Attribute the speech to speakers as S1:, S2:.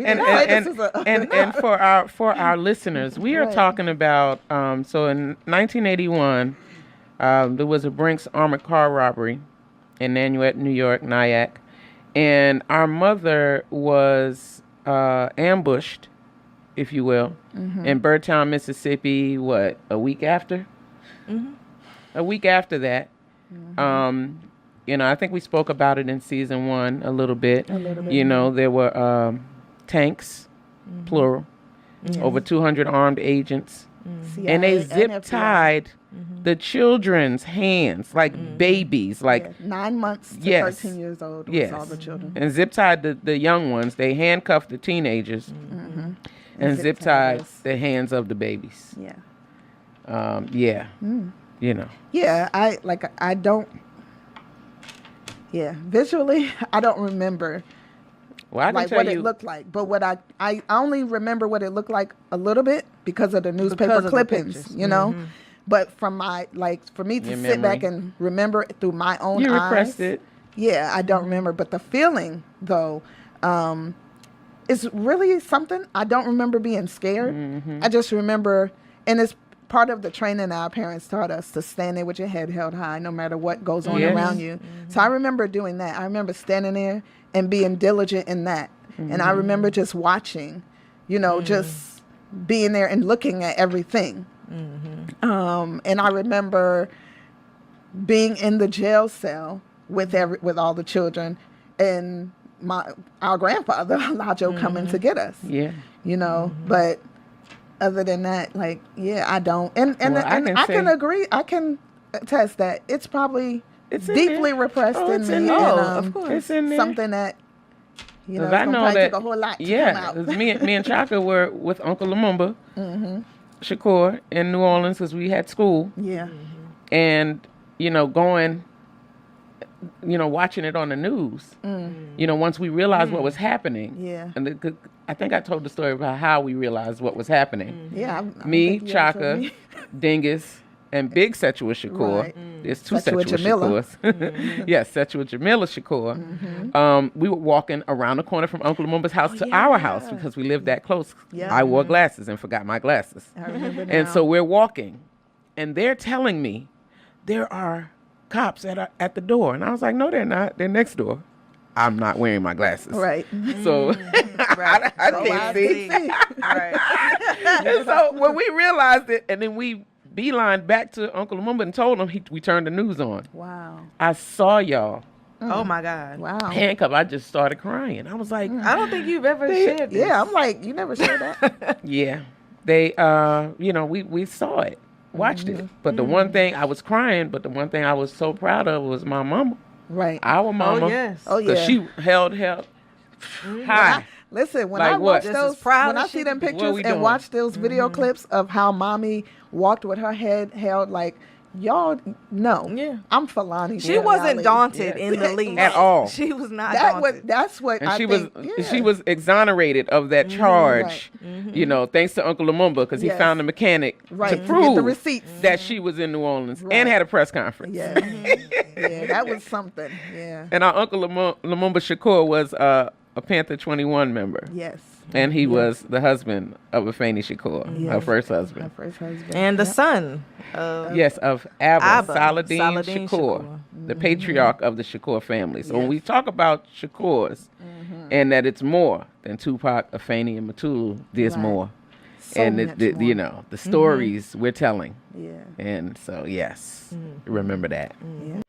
S1: And for our listeners, we are talking about so in 1981, there was a Brinks armored car robbery in Nanuet, New York, Nyack, and our mother was ambushed, if you will, in Birdtown, Mississippi. What, a week after? A week after that. I think we spoke about it in season 1 a little bit. There were tanks, plural, over 200 armed agents, and they zip-tied the children's hands like babies, like
S2: 9 months to 13 years old. Was all the children, and
S1: zip-tied the young ones. They handcuffed the teenagers, and zip-tied the hands of the babies.
S2: Visually, I don't remember what it looked like. But what I only remember what it looked like a little bit because of the newspaper clippings, But for me to sit back and remember it through my own eyes.
S1: You repressed it.
S2: Yeah, I don't remember. But the feeling, though, is really something. I don't remember being scared. I just remember, and it's part of the training our parents taught us, to stand there with your head held high no matter what goes on around you. So I remember doing that. I remember standing there and being diligent in that. And I remember just watching, just being there and looking at everything. And I remember being in the jail cell with all the children, and our grandfather Lajo coming to get us. But other than that, I don't. And I can agree. I can attest that it's probably deeply repressed in me.
S1: Of course, it's in there.
S2: Something that
S1: I know that
S2: took a whole lot to come out.
S1: me and Chaka were with Uncle Lumumba, Shakur, in New Orleans because we had school. And going, watching it on the news. Once we realized what was happening. And I think I told the story about how we realized what was happening. Me, Chaka, Dingus, and Big Setua Shakur. Right. There's two Setua Shakurs. Yes, Setua Jamila Shakur. We were walking around the corner from Uncle Lumumba's house to our house because we lived that close. I wore glasses and forgot my glasses.
S2: I remember now.
S1: And so we're walking, and they're telling me there are cops at the door. And I was like, no, they're not. They're next door. I'm not wearing my glasses.
S2: Right.
S1: So I can't see. Right. And so when we realized it, and then we beelined back to Uncle Lumumba and told him, we turned the news on.
S2: Wow.
S1: I saw y'all.
S3: Oh my God.
S2: Wow.
S1: Handcuffed. I just started crying. I was like,
S3: I don't think you've ever shared this.
S2: Yeah, I'm like, you never shared that?
S1: Yeah. They, we saw it, watched it. But the one thing, I was crying, but the one thing I was so proud of was my mama.
S2: Right.
S1: Our mama.
S3: Oh, yes.
S2: Oh, yeah.
S1: Because she held high.
S2: Lwhen
S1: Like
S2: I watch
S1: what?
S2: those, when I see them pictures and watch those video clips of how mommy walked with her head held, like, y'all know.
S3: Yeah.
S2: I'm Fulani.
S3: She wasn't daunted in the least.
S1: At all.
S3: She was not daunted.
S2: That's what
S1: and
S2: I think.
S1: She was exonerated of that charge, thanks to Uncle Lumumba, because he found a mechanic to prove
S2: get the receipts.
S1: that she was in New Orleans and had a press conference.
S2: Yeah. Yeah, that was something. Yeah.
S1: And our Uncle Lumumba Shakur was a Panther 21 member.
S2: Yes.
S1: And he was the husband of Afeni Shakur, her first husband.
S2: Her first husband.
S3: And the son of...
S1: Yes, of Abba Saladin
S3: Saladin
S1: Shakur, the patriarch of the Shakur family. So when we talk about Shakurs, and that it's more than Tupac, Afeni, and Matulu, there's more.
S2: So
S1: and
S2: much more.
S1: the stories we're telling.
S2: Yeah.
S1: And so, yes, remember that.
S2: Yeah.